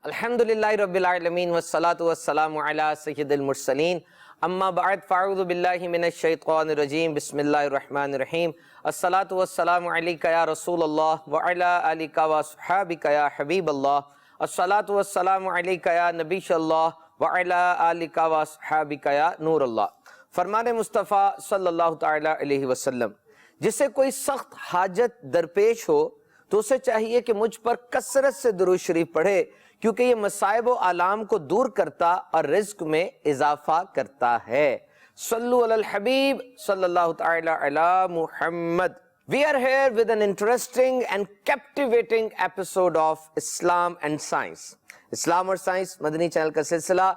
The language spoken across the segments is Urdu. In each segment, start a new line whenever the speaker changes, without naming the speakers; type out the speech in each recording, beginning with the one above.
الحمدللہ رب العالمین والصلاة والسلام علی سید المرسلین اما بعد فاعوذ باللہ من الشیطان الرجیم بسم اللہ الرحمن الرحیم الصلاة والسلام علیکہ یا رسول اللہ وعلی آلکہ واصحابکہ یا حبیب اللہ الصلاة والسلام علیکہ یا نبی اللہ وعلی آلکہ واصحابکہ یا نور اللہ۔ فرمان مصطفیٰ صلی اللہ تعالی علیہ وسلم، جسے کوئی سخت حاجت درپیش ہو تو اسے چاہیے کہ مجھ پر کثرت سے درود شریف پڑھے، کیونکہ یہ مصائب و آلام کو دور کرتا اور رزق میں اضافہ کرتا ہے۔ صلو علی الحبیب صلی اللہ تعالی علی محمد۔ We are here with an interesting and captivating episode of Islam and Science۔ اسلام اور سائنس مدنی چینل کا سلسلہ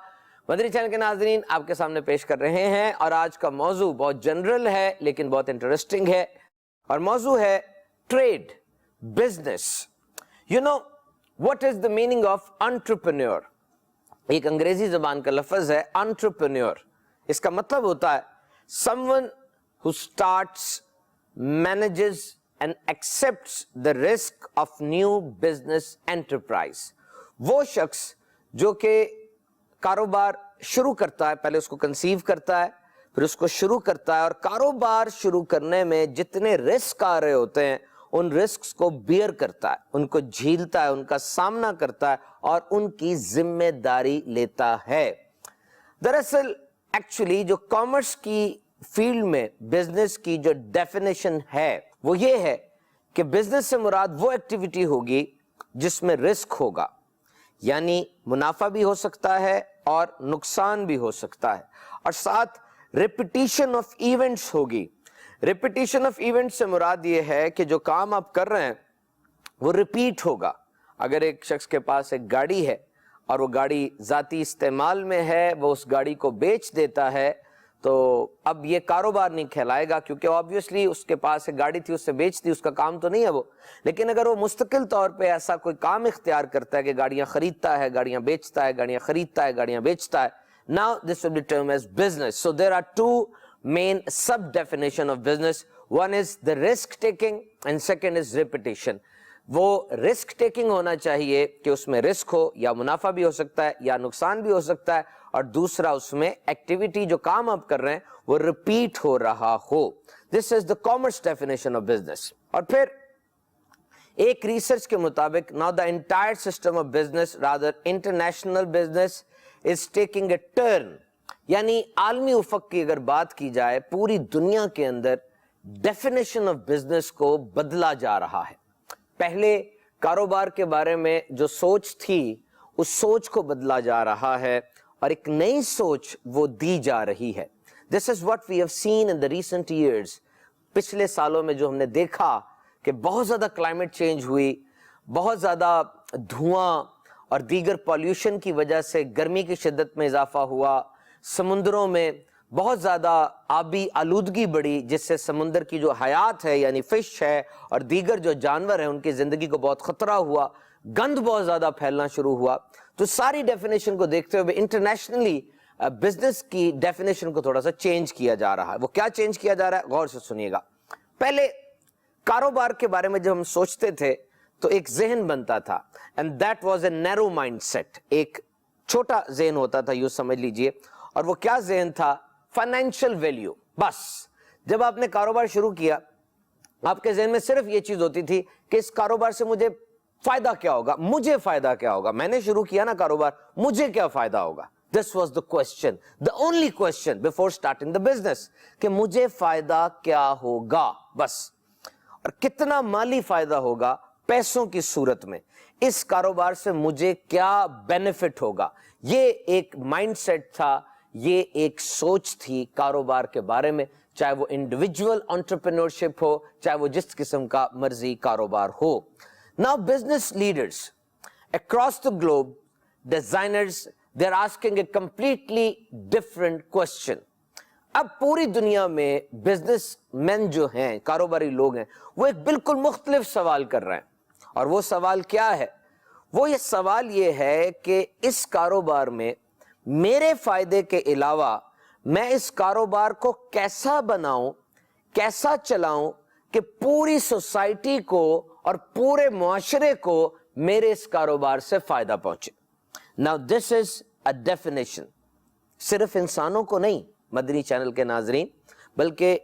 مدنی چینل کے ناظرین آپ کے سامنے پیش کر رہے ہیں، اور آج کا موضوع بہت جنرل ہے لیکن بہت انٹرسٹنگ ہے، اور موضوع ہے trade, business. You know what is the meaning of entrepreneur؟ ایک انگریزی زبان کا لفظ ہے entrepreneur۔ اس کا مطلب ہوتا ہے someone who starts, manages and accepts the risk of new business enterprise۔ وہ شخص جو کہ کاروبار شروع کرتا ہے، پہلے اس کو کنسیو کرتا ہے، پھر اس کو شروع کرتا ہے، اور کاروبار شروع کرنے میں جتنے رسک آ رہے ہوتے ہیں ان رسکس کو بیئر کرتا ہے، ان کو جھیلتا ہے، ان کا سامنا کرتا ہے اور ان کی ذمہ داری لیتا ہے۔ دراصل ایکچولی جو کامرس کی فیلڈ میں بزنس کی جو ڈیفینیشن ہے وہ یہ ہے کہ بزنس سے مراد وہ ایکٹیویٹی ہوگی جس میں رسک ہوگا، یعنی منافع بھی ہو سکتا ہے اور نقصان بھی ہو سکتا ہے، اور ساتھ ریپیٹیشن آف ایونٹس ہوگی۔ ریپیٹیشن آف ایونٹ سے مراد یہ ہے کہ جو کام آپ کر رہے ہیں وہ ریپیٹ ہوگا۔ اگر ایک شخص کے پاس ایک گاڑی ہے اور وہ گاڑی ذاتی استعمال میں ہے، وہ اس گاڑی کو بیچ دیتا ہے، تو اب یہ کاروبار نہیں کہلائے گا، کیونکہ آبویسلی اس کے پاس ایک گاڑی تھی، اس سے بیچ دی، اس کا کام تو نہیں ہے وہ۔ لیکن اگر وہ مستقل طور پہ ایسا کوئی کام اختیار کرتا ہے کہ گاڑیاں خریدتا ہے، گاڑیاں بیچتا ہے، گاڑیاں خریدتا ہے، گاڑیاں بیچتا ہے، now this will be termed as business۔ So there are two main sub definition of business۔ One is the risk taking and second is repetition۔ وہ risk taking ہونا چاہیے کہ اس میں رسک ہو، یا منافع بھی ہو سکتا ہے یا نقصان بھی ہو سکتا ہے، اور دوسرا اس میں ایکٹیویٹی جو کام آپ کر رہے ہیں وہ ریپیٹ ہو رہا ہو۔ This is the commerce definition of business۔ اور پھر ایک ریسرچ کے مطابق now the entire system of business, rather international business is taking a turn۔ یعنی عالمی افق کی اگر بات کی جائے، پوری دنیا کے اندر ڈیفینیشن آف بزنس کو بدلا جا رہا ہے۔ پہلے کاروبار کے بارے میں جو سوچ تھی اس سوچ کو بدلا جا رہا ہے، اور ایک نئی سوچ وہ دی جا رہی ہے۔ This is what we have seen in the recent years۔ پچھلے سالوں میں جو ہم نے دیکھا کہ بہت زیادہ کلائمیٹ چینج ہوئی، بہت زیادہ دھواں اور دیگر پالیوشن کی وجہ سے گرمی کی شدت میں اضافہ ہوا، سمندروں میں بہت زیادہ آبی آلودگی بڑھی، جس سے سمندر کی جو حیات ہے یعنی فش ہے اور دیگر جو جانور ہیں ان کی زندگی کو بہت خطرہ ہوا، گند بہت زیادہ پھیلنا شروع ہوا۔ تو ساری ڈیفینیشن کو دیکھتے ہوئے انٹرنیشنلی بزنس کی ڈیفینیشن کو تھوڑا سا چینج کیا جا رہا ہے۔ وہ کیا چینج کیا جا رہا ہے، غور سے سنیے گا۔ پہلے کاروبار کے بارے میں جب ہم سوچتے تھے تو ایک ذہن بنتا تھا، and that was a narrow mindset۔ ایک چھوٹا ذہن ہوتا تھا، یوں سمجھ لیجئے، اور وہ کیا ذہن تھا؟ Financial value. بس جب آپ نے کاروبار شروع کیا آپ کے ذہن میں صرف یہ چیز ہوتی تھی کہ اس کاروبار سے مجھے فائدہ کیا ہوگا، مجھے فائدہ کیا ہوگا، میں نے شروع کیا نا کاروبار، مجھے کیا فائدہ ہوگا۔ This was the question, the only question before starting the business، کہ مجھے فائدہ کیا ہوگا بس، اور کتنا مالی فائدہ ہوگا پیسوں کی صورت میں، اس کاروبار سے مجھے کیا بینیفٹ ہوگا۔ یہ ایک مائنڈ سیٹ تھا، یہ ایک سوچ تھی کاروبار کے بارے میں، چاہے وہ انڈیویجول انٹرپرینورشپ ہو، چاہے وہ جس قسم کا مرضی کاروبار ہو۔ Now business leaders across the globe, designers, they're asking a completely different question۔ اب پوری دنیا میں بزنس مین جو ہیں، کاروباری لوگ ہیں، وہ ایک بالکل مختلف سوال کر رہے ہیں، اور وہ سوال کیا ہے؟ وہ یہ سوال یہ ہے کہ اس کاروبار میں میرے فائدے کے علاوہ میں اس کاروبار کو کیسا بناؤں، کیسا چلاؤں کہ پوری سوسائٹی کو اور پورے معاشرے کو میرے اس کاروبار سے فائدہ پہنچے۔ Now this is a definition. صرف انسانوں کو نہیں مدنی چینل کے ناظرین، بلکہ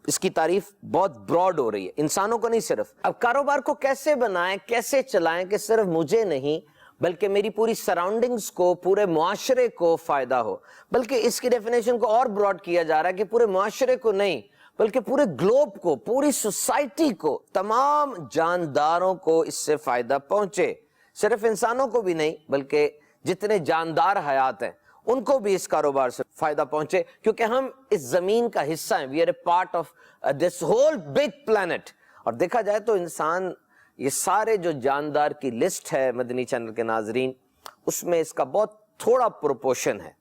اس کی تعریف بہت براڈ ہو رہی ہے، انسانوں کو نہیں صرف۔ اب کاروبار کو کیسے بنائیں، کیسے چلائیں کہ صرف مجھے نہیں بلکہ میری پوری سراؤنڈنگز کو، پورے معاشرے کو فائدہ ہو۔ بلکہ اس کی ڈیفینیشن کو اور براڈ کیا جا رہا ہے کہ پورے معاشرے کو نہیں بلکہ پورے گلوب کو، پوری سوسائٹی کو، تمام جانداروں کو اس سے فائدہ پہنچے، صرف انسانوں کو بھی نہیں بلکہ جتنے جاندار حیات ہیں ان کو بھی اس کاروبار سے فائدہ پہنچے، کیونکہ ہم اس زمین کا حصہ ہیں، we are a part of this whole big planet۔ اور دیکھا جائے تو انسان، یہ سارے جو جاندار کی لسٹ ہے مدنی چینل کے ناظرین، اس میں اس کا بہت تھوڑا پروپورشن ہے۔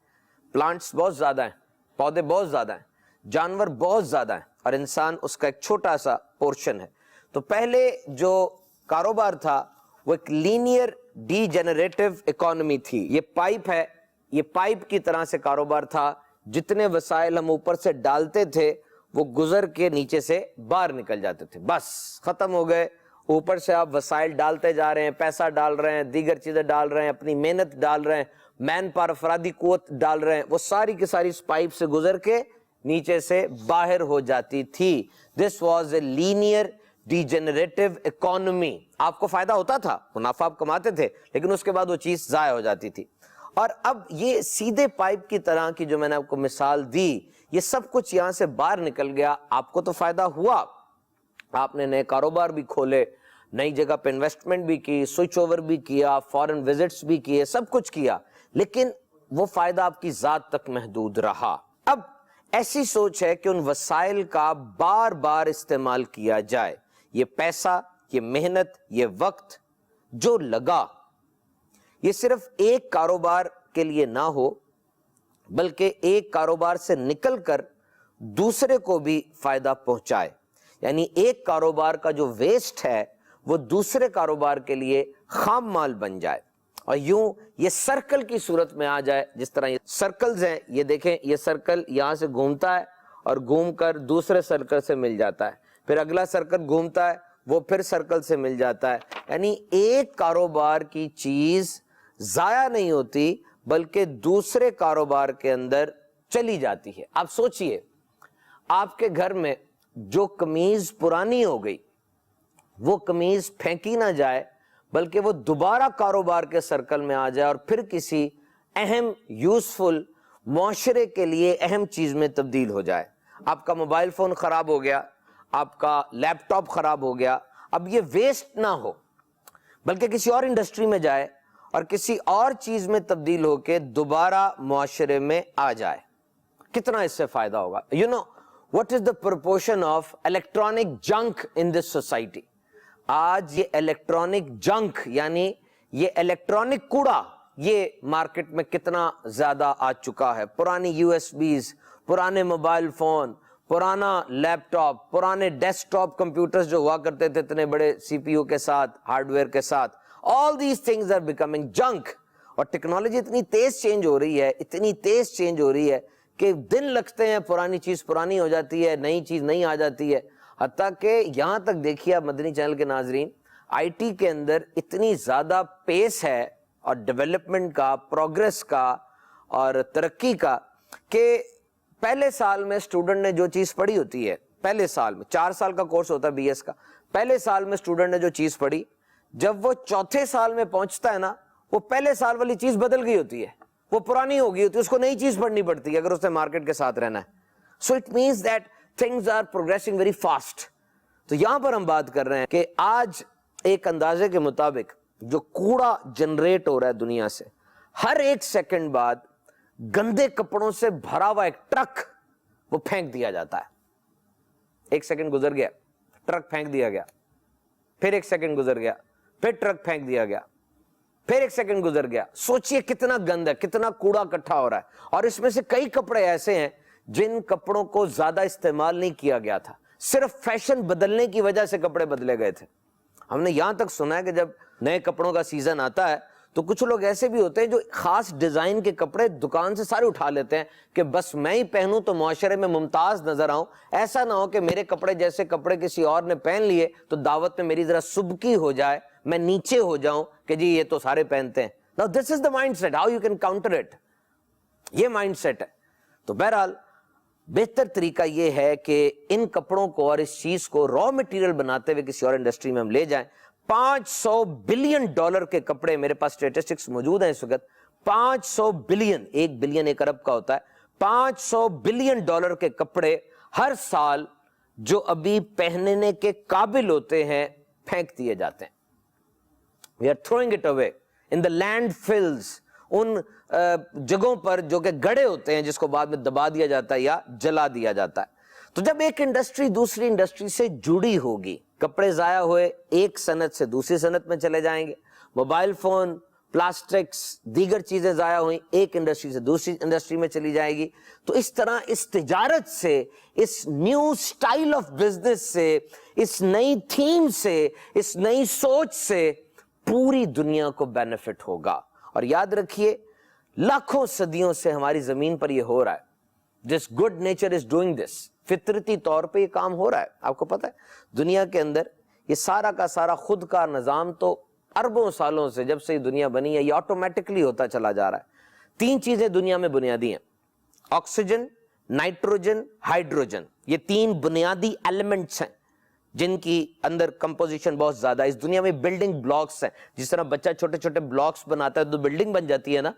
پلانٹس بہت زیادہ ہیں، پودے بہت زیادہ ہیں، جانور بہت زیادہ ہیں، اور انسان اس کا ایک چھوٹا سا پورشن ہے۔ تو پہلے جو کاروبار تھا وہ ایک لینئر ڈی جنریٹو اکانومی تھی۔ یہ پائپ ہے، یہ پائپ کی طرح سے کاروبار تھا، جتنے وسائل ہم اوپر سے ڈالتے تھے وہ گزر کے نیچے سے باہر نکل جاتے تھے، بس ختم ہو گئے۔ اوپر سے آپ وسائل ڈالتے جا رہے ہیں، پیسہ ڈال رہے ہیں، دیگر چیزیں ڈال رہے ہیں، اپنی محنت ڈال رہے ہیں، مین پاور، افرادی قوت ڈال رہے ہیں، وہ ساری کی ساری اس پائپ سے گزر کے نیچے سے باہر ہو جاتی تھی۔ This was a linear degenerative economy. آپ کو فائدہ ہوتا تھا، منافع آپ کماتے تھے، لیکن اس کے بعد وہ چیز ضائع ہو جاتی تھی۔ اور اب یہ سیدھے پائپ کی طرح کی جو میں نے آپ کو مثال دی، یہ سب کچھ یہاں سے باہر نکل گیا، آپ کو تو فائدہ ہوا، آپ نے نئے کاروبار بھی کھولے، نئی جگہ پہ انویسٹمنٹ بھی کی، سوئچ اوور بھی کیا، فارن وزٹس بھی کیے، سب کچھ کیا، لیکن وہ فائدہ آپ کی ذات تک محدود رہا۔ اب ایسی سوچ ہے کہ ان وسائل کا بار بار استعمال کیا جائے، یہ پیسہ، یہ محنت، یہ وقت جو لگا، یہ صرف ایک کاروبار کے لیے نہ ہو بلکہ ایک کاروبار سے نکل کر دوسرے کو بھی فائدہ پہنچائے، یعنی ایک کاروبار کا جو ویسٹ ہے وہ دوسرے کاروبار کے لیے خام مال بن جائے، اور یوں یہ سرکل کی صورت میں آ جائے۔ جس طرح یہ سرکلز ہیں، یہ دیکھیں، یہ سرکل یہاں سے گھومتا ہے اور گھوم کر دوسرے سرکل سے مل جاتا ہے، پھر اگلا سرکل گھومتا ہے، وہ پھر سرکل سے مل جاتا ہے، یعنی ایک کاروبار کی چیز ضائع نہیں ہوتی بلکہ دوسرے کاروبار کے اندر چلی جاتی ہے۔ آپ سوچئے، آپ کے گھر میں جو قمیض پرانی ہو گئی وہ قمیض پھینکی نہ جائے بلکہ وہ دوبارہ کاروبار کے سرکل میں آ جائے اور پھر کسی اہم یوزفل معاشرے کے لیے اہم چیز میں تبدیل ہو جائے۔ آپ کا موبائل فون خراب ہو گیا، آپ کا لیپ ٹاپ خراب ہو گیا، اب یہ ویسٹ نہ ہو بلکہ کسی اور انڈسٹری میں جائے اور کسی اور چیز میں تبدیل ہو کے دوبارہ معاشرے میں آ جائے، کتنا اس سے فائدہ ہوگا۔ You know what is the proportion of electronic junk in this society؟ آج یہ الیکٹرانک جنک یعنی یہ الیکٹرانک کوڑا یہ مارکیٹ میں کتنا زیادہ آ چکا ہے۔ پرانی یو ایس بیز، پرانے موبائل فون، پرانا لیپ ٹاپ، پرانے ڈیسک ٹاپ کمپیوٹرز جو ہوا کرتے تھے اتنے بڑے سی پی یو کے ساتھ، ہارڈ ویئر کے ساتھ، all these things are becoming junk۔ اور ٹیکنالوجی اتنی تیز چینج ہو رہی ہے، اتنی تیز چینج ہو رہی ہے کہ دن لگتے ہیں، پرانی چیز پرانی ہو جاتی ہے، نئی چیز نئی آ جاتی ہے، حتیٰ کہ یہاں تک دیکھیے آپ مدنی چینل کے ناظرین، آئی ٹی کے اندر اتنی زیادہ پیس ہے اور ڈیولپمنٹ کا، پروگریس کا اور ترقی کا، کہ پہلے سال میں اسٹوڈنٹ نے جو چیز پڑھی ہوتی ہے، پہلے سال میں 4 سال کا کورس ہوتا ہے بی ایس کا، پہلے سال میں اسٹوڈنٹ نے جو چیز پڑھی، جب وہ چوتھے سال میں پہنچتا ہے نا، وہ پہلے سال والی چیز بدل گئی ہوتی ہے، وہ پرانی ہو گئی ہوتی ہے، اس کو نئی چیز پڑھنی پڑتی ہے اگر اس نے مارکیٹ کے ساتھ رہنا ہے۔ So it means that things are progressing very fast۔ تو یہاں پر ہم بات کر رہے ہیں کہ آج ایک اندازے کے مطابق جو کوڑا جنریٹ ہو رہا ہے دنیا سے، ہر ایک سیکنڈ بعد گندے کپڑوں سے بھرا ہوا ایک ٹرک وہ پھینک دیا جاتا ہے۔ ایک سیکنڈ گزر گیا، ٹرک پھینک دیا گیا، پھر ایک سیکنڈ گزر گیا، پھر ٹرک پھینک دیا گیا، پھر ایک سیکنڈ گزر گیا۔ سوچئے کتنا گند ہے، کتنا کوڑا اکٹھا ہو رہا ہے، اور اس میں سے کئی کپڑے ایسے ہیں جن کپڑوں کو زیادہ استعمال نہیں کیا گیا تھا، صرف فیشن بدلنے کی وجہ سے کپڑے بدلے گئے تھے۔ ہم نے یہاں تک سنا ہے کہ جب نئے کپڑوں کا سیزن آتا ہے تو کچھ لوگ ایسے بھی ہوتے ہیں جو خاص ڈیزائن کے کپڑے دکان سے سارے اٹھا لیتے ہیں کہ بس میں ہی پہنوں تو معاشرے میں ممتاز نظر آؤں، ایسا نہ ہو کہ میرے کپڑے جیسے کپڑے کسی اور نے پہن لیے تو دعوت میں میری ذرا سبکی ہو جائے، میں نیچے ہو جاؤں کہ جی یہ تو سارے پہنتے ہیں۔ Now this is the mindset, how you can counter it. یہ مائنڈ سیٹ ہے. تو بہرحال بہتر طریقہ یہ ہے کہ ان کپڑوں کو اور اس چیز کو را مٹیریل بناتے ہوئے کسی اور انڈسٹری میں ہم لے جائیں. $500 بلین کے کپڑے میرے پاس اسٹیٹسٹکس موجود ہیں اس وقت. 500 بلین، 1 بلین 1 ارب کا ہوتا ہے. $500 بلین کے کپڑے ہر سال جو ابھی پہننے کے قابل ہوتے ہیں پھینک دیے جاتے ہیں. We are throwing it away in the landfills. ان جگہوں پر جو کہ گڑھے ہوتے ہیں جس کو بعد میں دبا دیا جاتا ہے یا جلا دیا جاتا ہے. تو جب ایک انڈسٹری دوسری انڈسٹری سے جڑی ہوگی، کپڑے ضائع ہوئے ایک صنعت سے دوسری صنعت میں چلے جائیں گے، موبائل فون، پلاسٹکس، دیگر چیزیں ضائع ہوئیں ایک انڈسٹری سے دوسری انڈسٹری میں چلی جائے گی. تو اس طرح اس تجارت سے، اس نیو سٹائل آف بزنس سے، اس نئی تھیم سے، اس نئی سوچ سے پوری دنیا کو بینیفٹ ہوگا. اور یاد رکھیے لاکھوں صدیوں سے ہماری زمین پر یہ ہو رہا ہے. This good nature is doing this. فطرتی طور پہ یہ کام ہو رہا ہے. آپ کو پتہ ہے دنیا کے اندر یہ سارا کا سارا خود کا نظام تو اربوں سالوں سے، جب سے یہ دنیا بنی ہے، یہ آٹومیٹکلی ہوتا چلا جا رہا ہے. 3 چیزیں دنیا میں بنیادی ہیں: آکسیجن، نائٹروجن، ہائیڈروجن. یہ 3 بنیادی ایلیمنٹس ہیں جن کی اندر کمپوزیشن بہت زیادہ ہے. اس دنیا میں بلڈنگ بلاکس ہیں. جس طرح بچہ چھوٹے چھوٹے بلاکس بناتا ہے تو بلڈنگ بن جاتی ہے نا،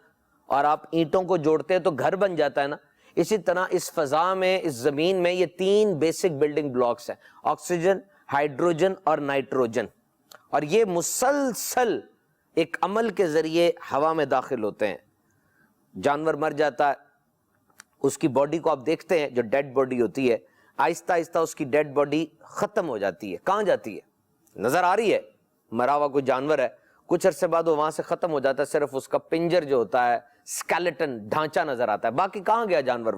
اور آپ اینٹوں کو جوڑتے ہیں تو گھر بن جاتا ہے نا. اسی طرح اس فضا میں، اس زمین میں یہ 3 بیسک بلڈنگ بلاکس ہیں: آکسیجن، ہائیڈروجن اور نائٹروجن. اور یہ مسلسل ایک عمل کے ذریعے ہوا میں داخل ہوتے ہیں. جانور مر جاتا ہے، اس کی باڈی کو آپ دیکھتے ہیں جو ڈیڈ باڈی ہوتی ہے، آہستہ آہستہ اس کی ڈیڈ باڈی ختم ہو جاتی ہے. کہاں جاتی ہے؟ نظر آ رہی ہے مرا ہوا کوئی جانور ہے، کچھ عرصے بعد وہ وہاں سے ختم ہو جاتا ہے. صرف اس کا پنجر جو ہوتا ہے، اسکیلیٹن، ڈھانچہ نظر آتا ہے. باقی کہاں گیا جانور؟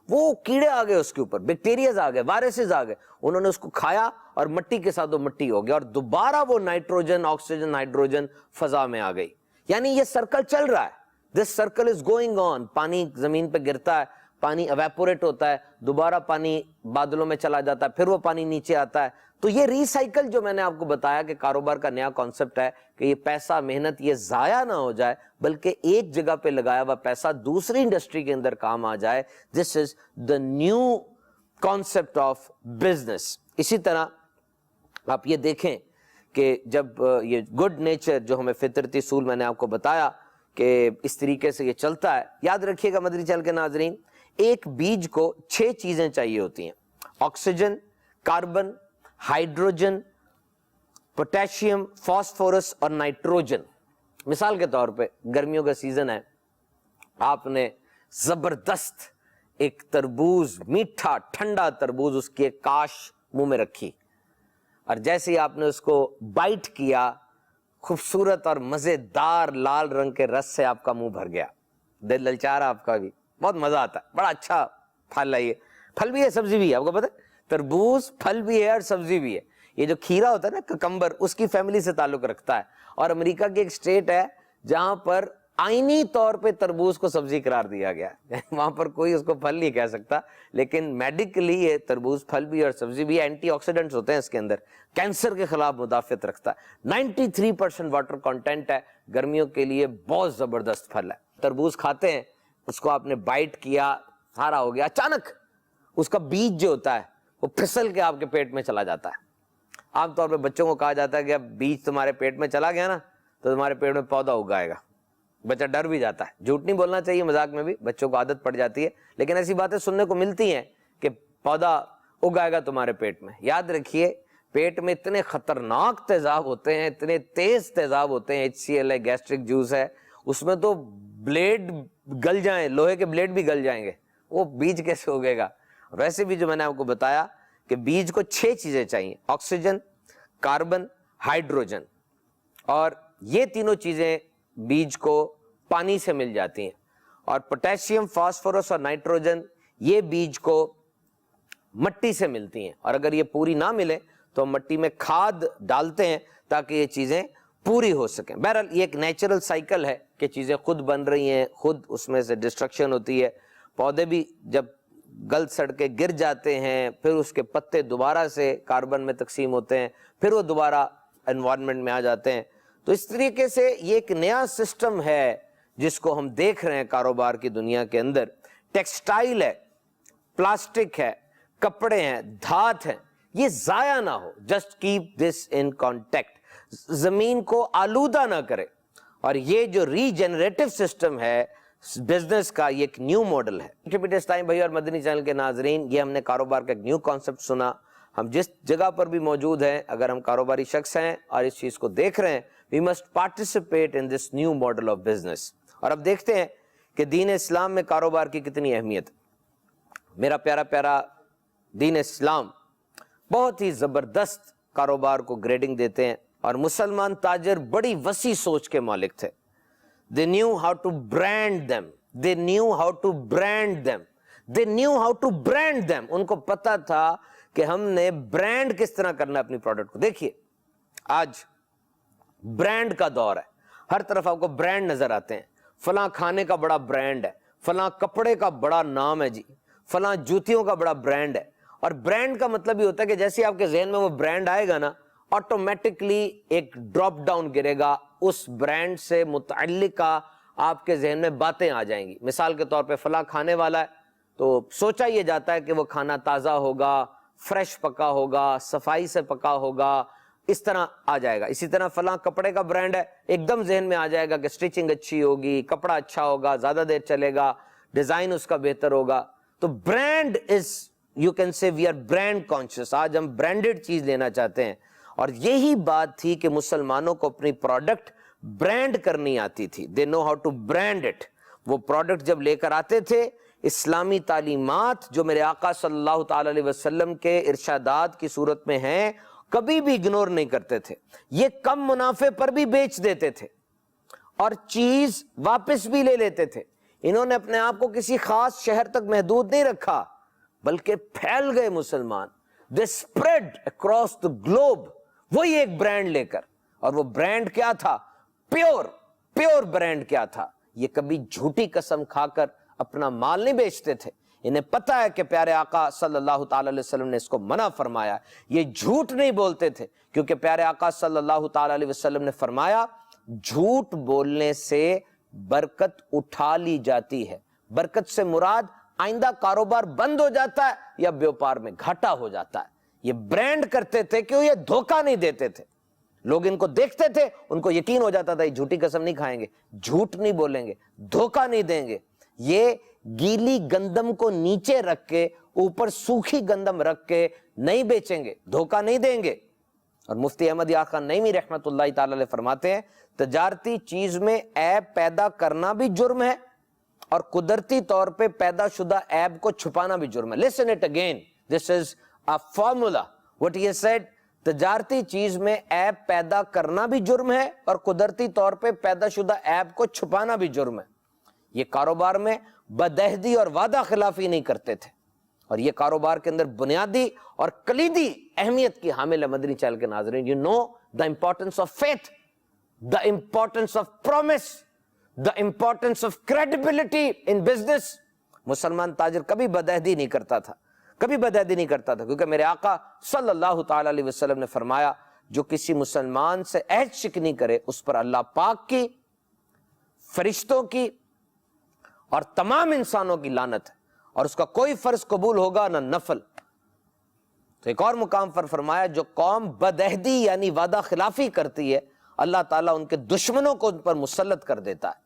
وہ کیڑے آ گئے اس کے اوپر، بیکٹیریاز آ گئے، وائرسز آ گئے، انہوں نے اس کو کھایا اور مٹی کے ساتھ وہ مٹی ہو گیا، اور دوبارہ وہ نائٹروجن، آکسیجن، ہائیڈروجن فضا میں آ گئی. یعنی یہ سرکل چل رہا ہے. This circle is going on. پانی زمین پہ گرتا ہے، پانی ایویپوریٹ ہوتا ہے، دوبارہ پانی بادلوں میں چلا جاتا ہے، پھر وہ پانی نیچے آتا ہے. تو یہ ریسائیکل جو میں نے آپ کو بتایا کہ کاروبار کا نیا کانسیپٹ ہے کہ یہ پیسہ، محنت یہ ضائع نہ ہو جائے، بلکہ ایک جگہ پہ لگایا ہوا پیسہ دوسری انڈسٹری کے اندر کام آ جائے. This is the new concept of business. اسی طرح آپ یہ دیکھیں کہ جب یہ گڈ نیچر جو ہمیں فطرتی اصول میں نے آپ کو بتایا کہ اس طریقے سے یہ چلتا ہے. یاد رکھیے گا مدری چینل کے ناظرین، ایک بیج کو 6 چیزیں چاہیے ہوتی ہیں: oxygen, carbon, hydrogen, potassium, phosphorus اور نائٹروجن. مثال کے طور پہ گرمیوں کا سیزن ہے، آپ نے زبردست ایک تربوز، میٹھا ٹھنڈا تربوز، اس کی ایک کاش منہ میں رکھی، اور جیسے ہی آپ نے اس کو بائٹ کیا، خوبصورت اور مزیدار لال رنگ کے رس سے آپ کا منہ بھر گیا، دل للچا رہا آپ کا بھی، بہت مزہ آتا ہے، بڑا اچھا پھل ہے. یہ پھل بھی ہے، سبزی بھی ہے. آپ کو پتہ ہے تربوز پھل بھی ہے اور سبزی بھی ہے. یہ جو کھیرا ہوتا ہے نا، ککمبر، اس کی فیملی سے تعلق رکھتا ہے. اور امریکہ کی ایک اسٹیٹ ہے جہاں پر آئینی طور پہ تربوز کو سبزی قرار دیا گیا ہے. وہاں پر کوئی اس کو پھل نہیں کہہ سکتا، لیکن میڈیکلی یہ تربوز پھل بھی اور سبزی بھی. اینٹی آکسیڈنٹس ہوتے ہیں اس کے اندر، کینسر کے خلاف مدافعت رکھتا ہے. 93% واٹر کانٹینٹ ہے، گرمیوں کے لیے بہت زبردست پھل ہے. تربوز کھاتے ہیں، اس کو آپ نے بائٹ کیا، سارا ہو گیا، اچانک اس کا بیج جو ہوتا ہے وہ پھسل کے آپ کے پیٹ میں چلا جاتا ہے. عام طور پہ بچوں کو کہا جاتا ہے کہ اب بیج تمہارے پیٹ میں چلا گیا نا تو تمہارے پیٹ میں پودا اگائے گا. بچہ ڈر بھی جاتا ہے. جھوٹ نہیں بولنا چاہیے، مذاق میں بھی بچوں کو عادت پڑ جاتی ہے، لیکن ایسی باتیں سننے کو ملتی ہیں کہ پودا اگائے گا تمہارے پیٹ میں. یاد رکھیے پیٹ میں اتنے خطرناک تیزاب ہوتے ہیں، اتنے تیز تیزاب ہوتے ہیں. HCl ہے، گیسٹرک جوس ہے، اس میں تو بلیڈ گل جائیں، لوہے کے بلیڈ بھی گل جائیں گے، وہ بیج کیسے اگے گا. ویسے بھی جو میں نے آپ کو بتایا کہ بیج کو 6 چیزیں چاہیے: آکسیجن، کاربن، ہائیڈروجن، اور یہ تینوں چیزیں بیج کو پانی سے مل جاتی ہیں. اور پوٹیشیم، فاسفورس اور نائٹروجن یہ بیج کو مٹی سے ملتی ہیں. اور اگر یہ پوری نہ ملے تو ہم مٹی میں کھاد ڈالتے ہیں تاکہ یہ چیزیں پوری ہو سکیں. بہرحال یہ ایک نیچرل سائیکل ہے کہ چیزیں خود بن رہی ہیں، خود اس میں سے ڈسٹرکشن ہوتی ہے. پودے بھی جب گل سڑ کے گر جاتے ہیں، پھر اس کے پتے دوبارہ سے کاربن میں تقسیم ہوتے ہیں، پھر وہ دوبارہ انوائرمنٹ میں آ جاتے ہیں. تو اس طریقے سے یہ ایک نیا سسٹم ہے جس کو ہم دیکھ رہے ہیں کاروبار کی دنیا کے اندر. ٹیکسٹائل ہے, پلاسٹک ہے, کپڑے ہیں, دھات ہیں, یہ ضائع نہ ہو. Just keep this in contact, زمین کو آلودہ نہ کرے. اور یہ جو ری جنریٹو سسٹم ہے بزنس کا, یہ ایک نیو ماڈل ہے. ٹائم بھائی اور مدنی چینل کے ناظرین, یہ ہم نے کاروبار کا ایک نیو کانسیپٹ سنا. ہم جس جگہ پر بھی موجود ہیں, اگر ہم کاروباری شخص ہیں اور اس چیز کو دیکھ رہے ہیں, we must participate in this new model of business. اور اب دیکھتے ہیں کہ دین اسلام میں کاروبار کی کتنی اہمیت. میرا پیارا پیارا دین اسلام بہت ہی زبردست کاروبار کو گریڈنگ دیتے ہیں, اور مسلمان تاجر بڑی وسیع سوچ کے مالک تھے. They knew how to brand them. They knew how to brand them. They knew how to brand them. ان کو پتا تھا کہ ہم نے برانڈ کس طرح کرنا ہے اپنی پروڈکٹ کو. دیکھیے آج برانڈ کا دور ہے, ہر طرف آپ کو برانڈ نظر آتے ہیں. فلاں کھانے کا بڑا برانڈ ہے, فلاں کپڑے کا بڑا نام ہے جی, فلاں جوتیوں کا بڑا برانڈ ہے. اور برانڈ کا مطلب یہ ہوتا ہے کہ جیسے آپ کے ذہن میں وہ برانڈ آئے گا نا, آٹومیٹکلی ایک ڈراپ ڈاؤن گرے گا, اس برانڈ سے متعلقہ آپ کے ذہن میں باتیں آ جائیں گی. مثال کے طور پہ فلاں کھانے والا ہے تو سوچا یہ جاتا ہے کہ وہ کھانا تازہ ہوگا, فریش پکا ہوگا, صفائی سے پکا ہوگا, اس طرح آ جائے گا. اسی طرح فلاں کپڑے کا برانڈ ہے, ایک دم ذہن میں آ جائے گا کہ سٹیچنگ اچھی ہوگی, کپڑا اچھا ہوگا, زیادہ دیر چلے گا, ڈیزائن اس کا بہتر ہوگا. تو brand is, you can say we are brand conscious. آج ہم برانڈڈ چیز لینا چاہتے ہیں, اور یہی بات تھی کہ مسلمانوں کو اپنی پروڈکٹ برانڈ کرنی آتی تھی. They know how to brand it. وہ پروڈکٹ جب لے کر آتے تھے, اسلامی تعلیمات جو میرے آقا صلی اللہ تعالی علیہ وسلم کے ارشادات کی صورت میں ہیں, کبھی بھی اگنور نہیں کرتے تھے. یہ کم منافع پر بھی بیچ دیتے تھے اور چیز واپس بھی لے لیتے تھے. انہوں نے اپنے آپ کو کسی خاص شہر تک محدود نہیں رکھا, بلکہ پھیل گئے مسلمان. They spread across the globe, وہی ایک برانڈ لے کر. اور وہ برانڈ کیا تھا؟ پیور برانڈ کیا تھا؟ یہ کبھی جھوٹی قسم کھا کر اپنا مال نہیں بیچتے تھے. انہیں پتا ہے کہ پیارے آقا صلی اللہ تعالی علیہ وسلم نے اس کو منع فرمایا. یہ جھوٹ نہیں بولتے تھے, کیونکہ پیارے آقا صلی اللہ تعالی علیہ وسلم نے فرمایا جھوٹ بولنے سے برکت اٹھا لی جاتی ہے. برکت سے مراد آئندہ کاروبار بند ہو جاتا ہے یا بیوپار میں گھاٹا ہو جاتا ہے. یہ برانڈ کرتے تھے کہ یہ دھوکہ نہیں دیتے تھے. لوگ ان کو دیکھتے تھے, ان کو یقین ہو جاتا تھا یہ جھوٹی قسم نہیں کھائیں گے, جھوٹ نہیں بولیں گے, دھوکہ نہیں دیں گے. یہ گیلی گندم کو نیچے رکھ کے اوپر سوکھی گندم رکھ کے نہیں بیچیں گے, دھوکہ نہیں دیں گے. اور مفتی احمد یار خان نعیمی رحمت اللہ تعالی علیہ فرماتے ہیں تجارتی چیز میں عیب پیدا کرنا بھی جرم ہے اور قدرتی طور پہ پیدا شدہ عیب کو چھپانا بھی جرم ہے. Listen it again. This is a formula. What he has said, تجارتی چیز میں عیب پیدا کرنا بھی جرم ہے اور قدرتی طور پہ پیدا شدہ عیب کو چھپانا بھی جرم ہے. یہ کاروبار میں بدعہدی اور وعدہ خلافی نہیں کرتے تھے, اور یہ کاروبار کے اندر بنیادی اور کلیدی اہمیت کی حامل ہے. مدنی چینل کے ناظرین, you know the importance of faith, the importance of promise, the importance of credibility in business. مسلمان تاجر کبھی بدعہدی نہیں کرتا تھا, کبھی بدعہدی نہیں کرتا تھا, کیونکہ میرے آقا صلی اللہ تعالی علیہ وسلم نے فرمایا جو کسی مسلمان سے عہد شکنی کرے اس پر اللہ پاک کی, فرشتوں کی اور تمام انسانوں کی لعنت ہے, اور اس کا کوئی فرض قبول ہوگا نہ نفل. تو ایک اور مقام پر فرمایا جو قوم بدعہدی یعنی وعدہ خلافی کرتی ہے اللہ تعالیٰ ان کے دشمنوں کو ان پر مسلط کر دیتا ہے.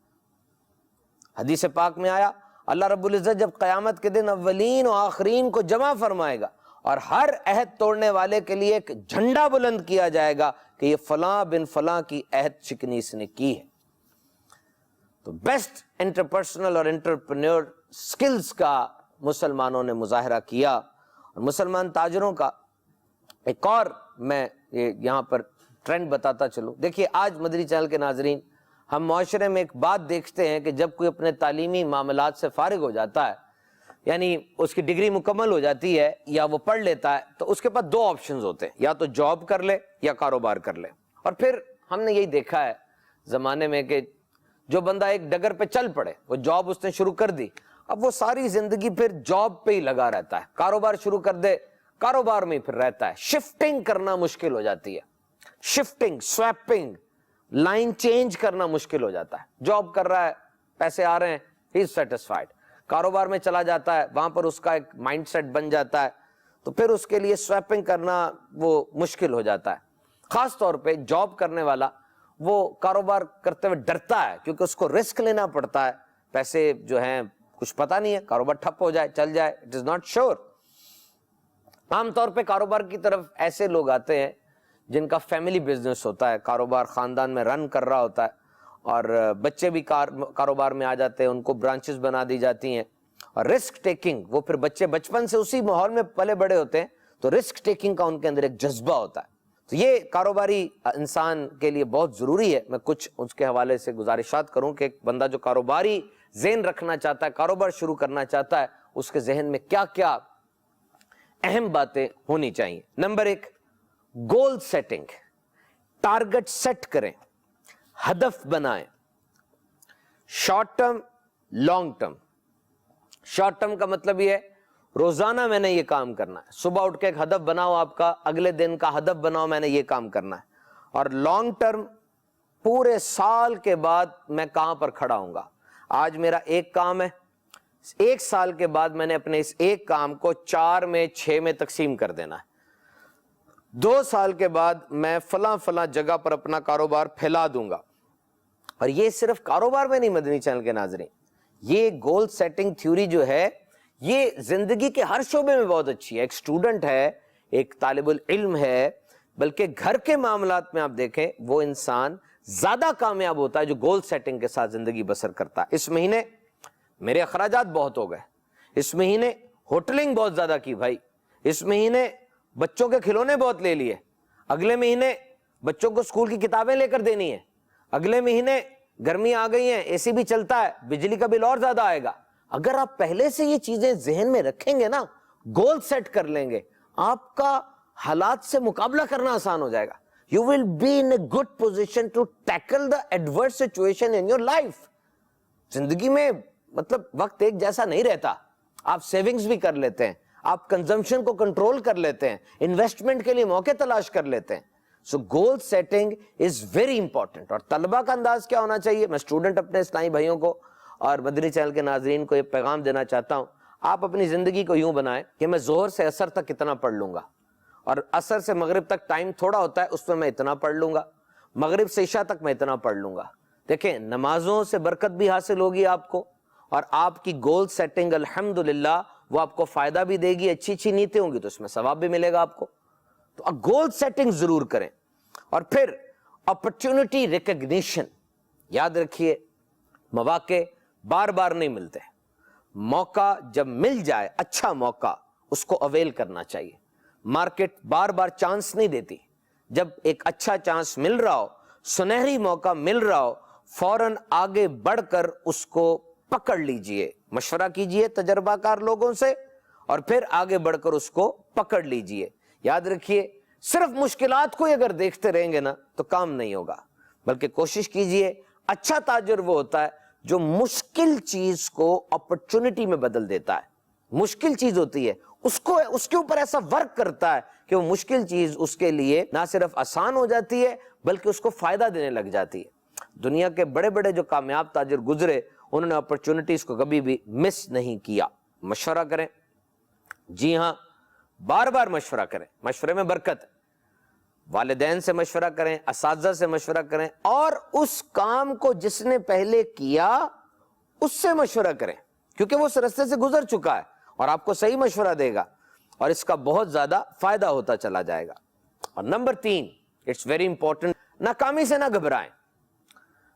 حدیث پاک میں آیا اللہ رب العزت جب قیامت کے دن اولین و آخرین کو جمع فرمائے گا اور ہر عہد توڑنے والے کے لیے ایک جھنڈا بلند کیا جائے گا کہ یہ فلاں بن فلاں کی عہد شکنی اس نے کی ہے. تو بیسٹ انٹرپرسنل اور انٹرپرینور سکلز کا مسلمانوں نے مظاہرہ کیا. اور مسلمان تاجروں کا ایک اور میں یہاں پر ٹرینڈ بتاتا چلوں. دیکھیے آج مدنی چینل کے ناظرین, ہم معاشرے میں ایک بات دیکھتے ہیں کہ جب کوئی اپنے تعلیمی معاملات سے فارغ ہو جاتا ہے, یعنی اس کی ڈگری مکمل ہو جاتی ہے یا وہ پڑھ لیتا ہے, تو اس کے پاس دو آپشنز ہوتے ہیں, یا تو جاب کر لے یا کاروبار کر لے. اور پھر ہم نے یہی دیکھا ہے زمانے میں کہ جو بندہ ایک ڈگر پہ چل پڑے, وہ جاب اس نے شروع کر دی, اب وہ ساری زندگی پھر جاب پہ ہی لگا رہتا ہے. کاروبار شروع کر دے, کاروبار میں ہی پھر رہتا ہے. شفٹنگ کرنا مشکل ہو جاتی ہے, شفٹنگ, سویپنگ, لائن چینج کرنا مشکل ہو جاتا ہے. جاب کر رہا ہے, پیسے آ رہے ہیں, ہی از سیٹسفائڈ. کاروبار میں چلا جاتا ہے, وہاں پر اس کا ایک مائنڈ سیٹ بن جاتا ہے, تو پھر اس کے لیے سویپنگ کرنا وہ مشکل ہو جاتا ہے. خاص طور پہ جاب کرنے والا وہ کاروبار کرتے ہوئے ڈرتا ہے, کیونکہ اس کو رسک لینا پڑتا ہے. پیسے جو ہیں کچھ پتہ نہیں ہے, کاروبار ٹھپ ہو جائے, چل جائے, اٹ از ناٹ شیور. عام طور پہ کاروبار کی طرف ایسے لوگ آتے ہیں جن کا فیملی بزنس ہوتا ہے, کاروبار خاندان میں رن کر رہا ہوتا ہے, اور بچے بھی کاروبار میں آ جاتے ہیں, ان کو برانچز بنا دی جاتی ہیں. اور رسک ٹیکنگ, وہ پھر بچے بچپن سے اسی ماحول میں پلے بڑے ہوتے ہیں, تو رسک ٹیکنگ کا ان کے اندر ایک جذبہ ہوتا ہے. تو یہ کاروباری انسان کے لیے بہت ضروری ہے. میں کچھ اس کے حوالے سے گزارشات کروں کہ ایک بندہ جو کاروباری ذہن رکھنا چاہتا ہے, کاروبار شروع کرنا چاہتا ہے, اس کے ذہن میں کیا کیا اہم باتیں ہونی چاہیے. Number 1, goal setting. Target set کریں, ہدف بنائیں, short term, long term. Short term کا مطلب یہ ہے روزانہ میں نے یہ کام کرنا ہے. صبح اٹھ کے ایک ہدف بناؤ آپ کا, اگلے دن کا ہدف بناؤ میں نے یہ کام کرنا ہے. اور لانگ ٹرم, پورے سال کے بعد میں کہاں پر کھڑا ہوں گا. آج میرا ایک کام ہے, 1 سال کے بعد میں نے اپنے اس ایک کام کو 4 میں 6 میں تقسیم کر دینا ہے. 2 سال کے بعد میں فلاں جگہ پر اپنا کاروبار پھیلا دوں گا. اور یہ صرف کاروبار میں نہیں مدنی چینل کے ناظرین, یہ گول سیٹنگ تھیوری جو ہے یہ زندگی کے ہر شعبے میں بہت اچھی ہے. ایک اسٹوڈنٹ ہے, ایک طالب العلم ہے, بلکہ گھر کے معاملات میں آپ دیکھیں وہ انسان زیادہ کامیاب ہوتا ہے جو گول سیٹنگ کے ساتھ زندگی بسر کرتا ہے. اس مہینے میرے اخراجات بہت ہو گئے, اس مہینے ہوٹلنگ بہت زیادہ کی بھائی, اس مہینے بچوں کے کھلونے بہت لے لیے, اگلے مہینے بچوں کو اسکول کی کتابیں لے کر دینی ہے, اگلے مہینے گرمی آ گئی ہیں, اے سی بھی چلتا ہے, بجلی کا بل اور زیادہ آئے گا. اگر آپ پہلے سے یہ چیزیں ذہن میں رکھیں گے نا, گول سیٹ کر لیں گے, آپ کا حالات سے مقابلہ کرنا آسان ہو جائے گا. You will be in a good position to tackle the adverse situation in your life. زندگی میں مطلب وقت ایک جیسا نہیں رہتا. آپ سیونگز بھی کر لیتے ہیں, آپ کنزمپشن کو کنٹرول کر لیتے ہیں, انویسٹمنٹ کے لیے موقع تلاش کر لیتے ہیں. So goal setting is very important. اور طلبہ کا انداز کیا ہونا چاہیے, میں اسٹوڈنٹ اپنے اسلامی بھائیوں کو اور مدنی چینل کے ناظرین کو یہ پیغام دینا چاہتا ہوں, آپ اپنی زندگی کو یوں بنائیں کہ میں ظہر سے عصر تک کتنا پڑھ لوں گا, اور عصر سے مغرب تک ٹائم تھوڑا ہوتا ہے, اس میں اتنا پڑھ لوں گا, مغرب سے عشاء تک میں اتنا پڑھ لوں گا. دیکھیں نمازوں سے برکت بھی حاصل ہوگی آپ کو, اور آپ کی گول سیٹنگ الحمدللہ وہ آپ کو فائدہ بھی دے گی. اچھی نیتیں ہوں گی تو اس میں ثواب بھی ملے گا آپ کو. تو گول سیٹنگ ضرور کریں. اور پھر اپرچونٹی ریکگنیشن, یاد رکھیے مواقع بار بار نہیں ملتے. موقع جب مل جائے, اچھا موقع, اس کو اویل کرنا چاہیے. مارکیٹ بار بار چانس نہیں دیتی. جب ایک اچھا چانس مل رہا ہو, سنہری موقع مل رہا ہو, فوراً آگے بڑھ کر اس کو پکڑ لیجئے. مشورہ کیجئے تجربہ کار لوگوں سے, اور پھر آگے بڑھ کر اس کو پکڑ لیجئے. یاد رکھیے صرف مشکلات کو اگر دیکھتے رہیں گے نا تو کام نہیں ہوگا, بلکہ کوشش کیجئے. اچھا تاجر وہ ہوتا ہے جو مشکل چیز کو اپرچونٹی میں بدل دیتا ہے. مشکل چیز ہوتی ہے اس کے اوپر ایسا ورک کرتا ہے کہ وہ مشکل چیز اس کے لیے نہ صرف آسان ہو جاتی ہے بلکہ اس کو فائدہ دینے لگ جاتی ہے. دنیا کے بڑے بڑے جو کامیاب تاجر گزرے, انہوں نے اپرچونٹیز کو کبھی بھی مس نہیں کیا. مشورہ کریں, جی ہاں بار بار مشورہ کریں, مشورے میں برکت ہے. والدین سے مشورہ کریں, اساتذہ سے مشورہ کریں, اور اس کام کو جس نے پہلے کیا اس سے مشورہ کریں, کیونکہ وہ اس رستے سے گزر چکا ہے اور آپ کو صحیح مشورہ دے گا, اور اس کا بہت زیادہ فائدہ ہوتا چلا جائے گا. اور نمبر 3, اٹس ویری امپورٹنٹ, ناکامی سے نہ گھبرائیں.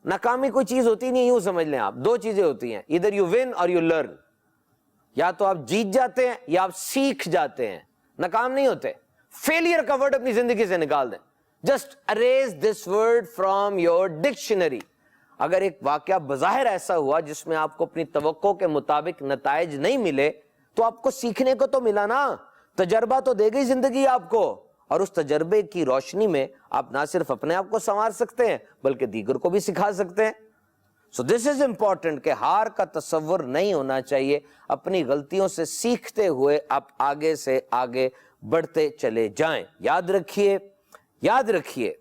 ناکامی کوئی چیز ہوتی نہیں, یوں سمجھ لیں آپ, 2 چیزیں ہوتی ہیں, ادھر یو ون اور یو لرن. یا تو آپ جیت جاتے ہیں یا آپ سیکھ جاتے ہیں, ناکام نہیں ہوتے. فیلئر کا ورڈ اپنی زندگی سے نکال دیں. Just arrays this word from your dictionary. اگر ایک واقعہ بظاہر ایسا ہوا جس میں آپ کو اپنی توقع کے مطابق نتائج نہیں ملے, تو آپ کو سیکھنے کو تو ملا نا, تجربہ تو دے گئی زندگی آپ کو, اور اس تجربے کی روشنی میں آپ نہ صرف اپنے آپ کو سنوار سکتے ہیں بلکہ دیگر کو بھی سکھا سکتے ہیں. سو دس از امپورٹنٹ کہ ہار کا تصور نہیں ہونا چاہیے. اپنی غلطیوں سے سیکھتے ہوئے آپ آگے سے آگے بڑھتے چلے جائیں. یاد رکھیے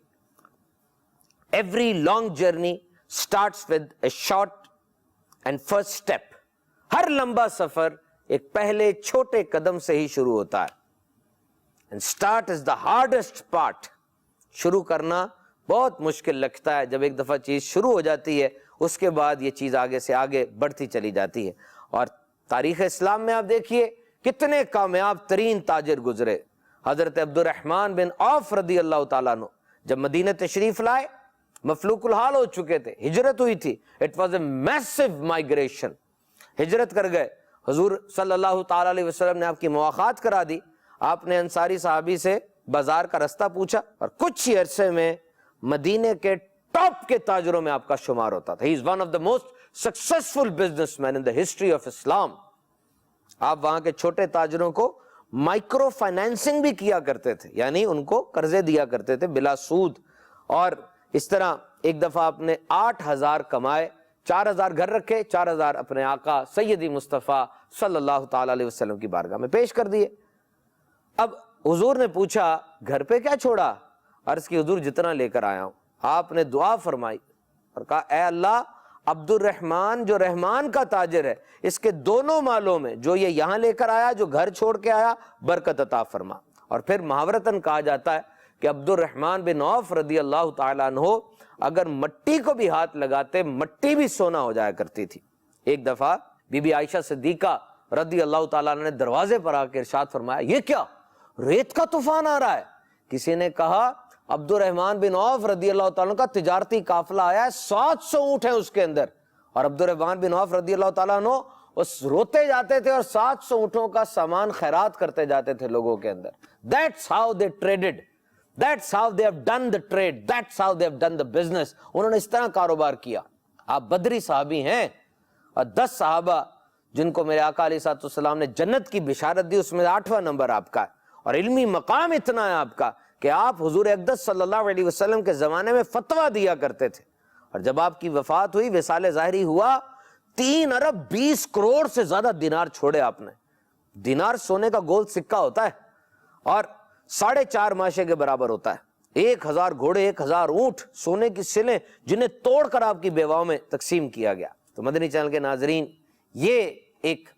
Every long journey starts with a short and first step. ہر لمبا سفر ایک پہلے چھوٹے قدم سے ہی شروع ہوتا ہے. And start is the hardest part. شروع کرنا بہت مشکل لگتا ہے. جب ایک دفعہ چیز شروع ہو جاتی ہے اس کے بعد یہ چیز آگے سے آگے بڑھتی چلی جاتی ہے. اور تاریخ اسلام میں آپ دیکھیے کتنے کامیاب ترین تاجر گزرے. حضرت عبد الرحمن بن عوف رضی اللہ تعالیٰ عنہ جب مدینہ تشریف لائے مفلوق الحال ہو چکے تھے, ہجرت ہوئی تھی. It was a massive migration. ہجرت کر گئے. حضور صلی اللہ تعالیٰ علیہ وسلم نے آپ کی مواخات کرا دی. آپ نے انصاری صحابی سے بازار کا رستہ پوچھا اور کچھ ہی عرصے میں مدینے کے ٹاپ کے تاجروں میں آپ کا شمار ہوتا تھا. He is one of the most successful businessmen in the history of Islam. آپ وہاں کے چھوٹے تاجروں کو مائکرو فائنینسنگ بھی کیا کرتے تھے, یعنی ان کو قرضے دیا کرتے تھے بلا سود. اور اس طرح ایک دفعہ آپ نے 8,000 کمائے, 4,000 گھر رکھے, 4,000 اپنے آقا سیدی مصطفیٰ صلی اللہ تعالیٰ علیہ وسلم کی بارگاہ میں پیش کر دیے. اب حضور نے پوچھا گھر پہ کیا چھوڑا؟ عرض کی حضور جتنا لے کر آیا ہوں. آپ نے دعا فرمائی اور کہا اے اللہ عبد الرحمن جو رحمان کا تاجر ہے اس کے دونوں مالوں میں جو یہ یہاں لے کر آیا جو گھر چھوڑ کے آیا برکت عطا فرما. اور پھر محاورتاً کہا جاتا ہے کہ عبد الرحمن بن عوف رضی اللہ تعالیٰ عنہ اگر مٹی کو بھی ہاتھ لگاتے مٹی بھی سونا ہو جایا کرتی تھی. ایک دفعہ بی بی عائشہ صدیقہ رضی اللہ تعالیٰ عنہ نے دروازے پر آ کے ارشاد فرمایا یہ کیا ریت کا طوفان آ رہا ہے؟ کسی نے کہا عبد الرحمن بن عوف رضی اللہ تعالیٰ عنہ کا تجارتی قافلہ آیا ہے, 700 اونٹ ہیں اس کے اندر. اور عبد الرحمن بن عوف رضی اللہ تعالیٰ عنہ اس روتے جاتے تھے اور 700 اونٹوں کا سامان خیرات کرتے جاتے تھے لوگوں کے اندر. That's how they traded. That's how they have done the trade. That's how they have done the business. انہوں نے اس طرح کاروبار کیا. آپ بدری صحابی ہیں اور 10 صحابہ جن کو میرے آقا علیہ الصلوۃ والسلام نے جنت کی بشارت دی اس میں 8واں نمبر آپ کا ہے. اور علمی مقام اتنا ہے آپ کا کہ آپ حضور اقدس صلی اللہ علیہ وسلم کے زمانے میں فتویٰ دیا کرتے تھے. اور جب آپ کی وفات ہوئی وصال ظاہری ہوا 3 ارب 20 کروڑ سے زیادہ دینار چھوڑے آپ نے. دینار سونے کا گول سکہ ہوتا ہے اور 4.5 ماشے کے برابر ہوتا ہے. 1000 گھوڑے 1000 اونٹ سونے کی سلیں جنہیں توڑ کر آپ کی بیواؤں میں تقسیم کیا گیا. تو مدنی چینل کے ناظرین یہ ایک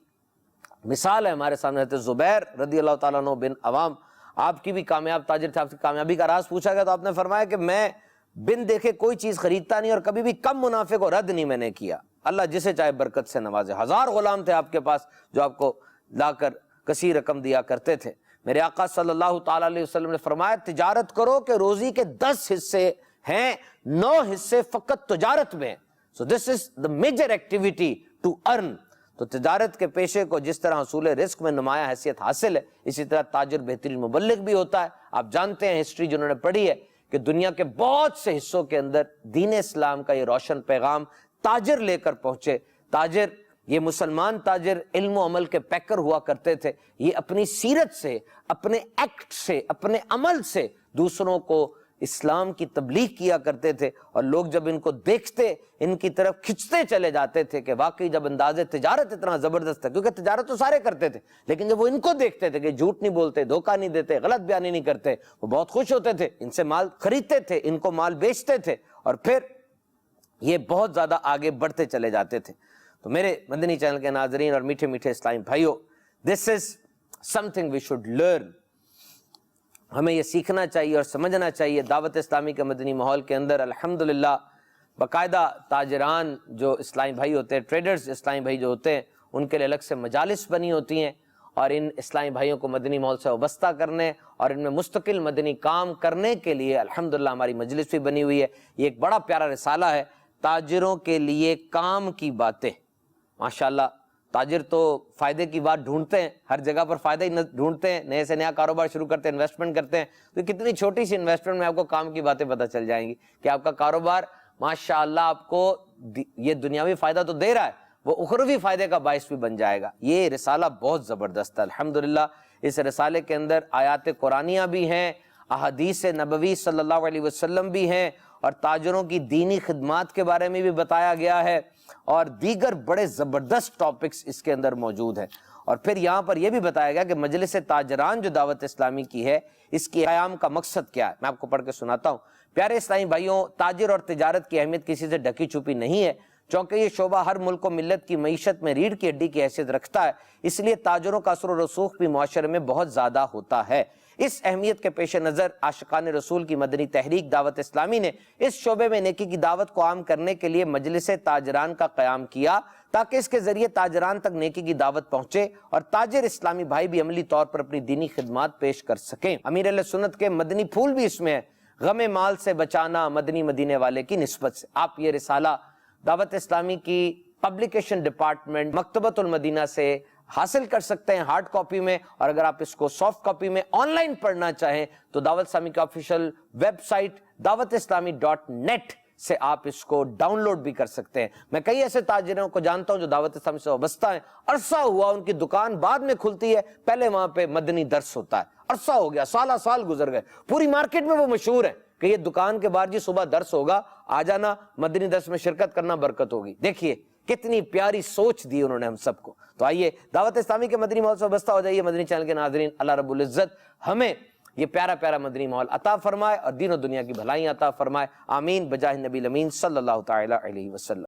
مثال ہے ہمارے سامنے. حضرت زبیر رضی اللہ تعالیٰ عنہ بن عوام آپ کی بھی کامیاب تاجر تھے. آپ کی کامیابی کا راز پوچھا گیا تو آپ نے فرمایا کہ میں بن دیکھے کوئی چیز خریدتا نہیں اور کبھی بھی کم منافع کو رد نہیں میں نے کیا. اللہ جسے چاہے برکت سے نوازے. 1000 غلام تھے آپ کے پاس جو آپ کو لا کر کثیر رقم دیا کرتے تھے. میرے آقا صلی اللہ تعالیٰ علیہ وسلم نے فرمایا تجارت کرو کہ روزی کے 10 حصے ہیں 9 حصے فقط تجارت میں. So this is the major activity to earn. تو تجارت کے پیشے کو جس طرح حصول رزق میں نمایاں حیثیت حاصل ہے اسی طرح تاجر بہترین مبلغ بھی ہوتا ہے. آپ جانتے ہیں ہسٹری جنہوں نے پڑھی ہے کہ دنیا کے بہت سے حصوں کے اندر دین اسلام کا یہ روشن پیغام تاجر لے کر پہنچے. تاجر یہ مسلمان تاجر علم و عمل کے پیکر ہوا کرتے تھے. یہ اپنی سیرت سے اپنے ایکٹ سے اپنے عمل سے دوسروں کو اسلام کی تبلیغ کیا کرتے تھے اور لوگ جب ان کو دیکھتے ان کی طرف کھنچتے چلے جاتے تھے کہ واقعی جب انداز تجارت اتنا زبردست ہے. کیونکہ تجارت تو سارے کرتے تھے لیکن جب وہ ان کو دیکھتے تھے کہ جھوٹ نہیں بولتے دھوکہ نہیں دیتے غلط بیانی نہیں کرتے وہ بہت خوش ہوتے تھے. ان سے مال خریدتے تھے ان کو مال بیچتے تھے اور پھر یہ بہت زیادہ آگے بڑھتے چلے جاتے تھے. تو میرے مدنی چینل کے ناظرین اور میٹھے میٹھے اسلامی بھائیوں this is something we should learn. ہمیں یہ سیکھنا چاہیے اور سمجھنا چاہیے. دعوت اسلامی کے مدنی ماحول کے اندر الحمدللہ باقاعدہ تاجران جو اسلامی بھائی ہوتے ہیں ٹریڈرز اسلامی بھائی جو ہوتے ہیں ان کے لیے الگ سے مجالس بنی ہوتی ہیں اور ان اسلامی بھائیوں کو مدنی ماحول سے وابستہ کرنے اور ان میں مستقل مدنی کام کرنے کے لیے الحمدللہ ہماری مجلس بھی بنی ہوئی ہے. یہ ایک بڑا پیارا رسالہ ہے تاجروں کے لیے کام کی باتیں. ماشاءاللہ تاجر تو فائدے کی بات ڈھونڈتے ہیں ہر جگہ پر فائدہ ہی ڈھونڈتے ہیں. نئے سے نیا کاروبار شروع کرتے ہیں انویسٹمنٹ کرتے ہیں تو کتنی چھوٹی سی انویسٹمنٹ میں آپ کو کام کی باتیں پتہ چل جائیں گی کہ آپ کا کاروبار ماشاءاللہ آپ کو یہ دنیاوی فائدہ تو دے رہا ہے وہ اخروی فائدے کا باعث بھی بن جائے گا. یہ رسالہ بہت زبردست ہے الحمدللہ. اس رسالے کے اندر آیات قرآنیہ بھی ہیں احادیث نبوی صلی اللہ علیہ وسلم بھی ہیں اور تاجروں کی دینی خدمات کے بارے میں بھی بتایا گیا ہے. اور دیگر بڑے زبردست ٹاپکس اس کے اندر موجود ہیں۔ اور پھر یہاں پر یہ بھی بتایا گیا کہ مجلس تاجران جو دعوت اسلامی کی ہے، اس کی قیام کا مقصد کیا ہے۔ میں آپ کو پڑھ کے سناتا ہوں۔ پیارے اسلامی بھائیوں، تاجر اور تجارت کی اہمیت کسی سے ڈھکی چھپی نہیں ہے، چونکہ یہ شعبہ ہر ملک و ملت کی معیشت میں ریڑھ کی ہڈی کی حیثیت رکھتا ہے، اس لیے تاجروں کا اثر و رسوخ بھی معاشرے میں بہت زیادہ ہوتا ہے۔ اس اہمیت کے پیش نظر عاشقان رسول کی مدنی تحریک دعوت اسلامی نے اس شعبے میں نیکی کی دعوت کو عام کرنے کے لیے مجلس تاجران کا قیام کیا، تاکہ اس کے ذریعے تاجران تک نیکی کی دعوت پہنچے اور تاجر اسلامی بھائی بھی عملی طور پر اپنی دینی خدمات پیش کر سکیں۔ امیر اہل سنت کے مدنی پھول بھی اس میں ہے، غم مال سے بچانا مدنی مدینے والے کی نسبت سے۔ آپ یہ رسالہ دعوت اسلامی کی پبلیکیشن ڈپارٹمنٹ مکتبۃ المدینہ سے حاصل کر سکتے ہیں ہارڈ کاپی میں، اور اگر آپ اس کو سافٹ کاپی میں آن لائن پڑھنا چاہیں تو دعوت اسلامی کا آفیشیل ویب سائٹ dawatIslami.net سے آپ اس کو ڈاؤن لوڈ بھی کر سکتے ہیں۔ میں کئی ایسے تاجروں کو جانتا ہوں جو دعوت اسلامی سے وابستہ ہیں، عرصہ ہوا ان کی دکان بعد میں کھلتی ہے، پہلے وہاں پہ مدنی درس ہوتا ہے، عرصہ ہو گیا، سالہ سال گزر گئے، پوری مارکیٹ میں وہ مشہور ہے کہ یہ دکان کے باہر جی صبح درس ہوگا، آ جانا، مدنی درس میں شرکت کرنا، برکت ہوگی۔ دیکھیے کتنی پیاری سوچ دی انہوں نے ہم سب کو۔ تو آئیے دعوت اسلامی کے مدنی ماحول سے وابستہ ہو جائیے۔ مدنی چینل کے ناظرین، اللہ رب العزت ہمیں یہ پیارا پیارا مدنی ماحول عطا فرمائے اور دین و دنیا کی بھلائیاں عطا فرمائے، آمین، بجاہ نبی الامین صلی اللہ تعالی علیہ وسلم۔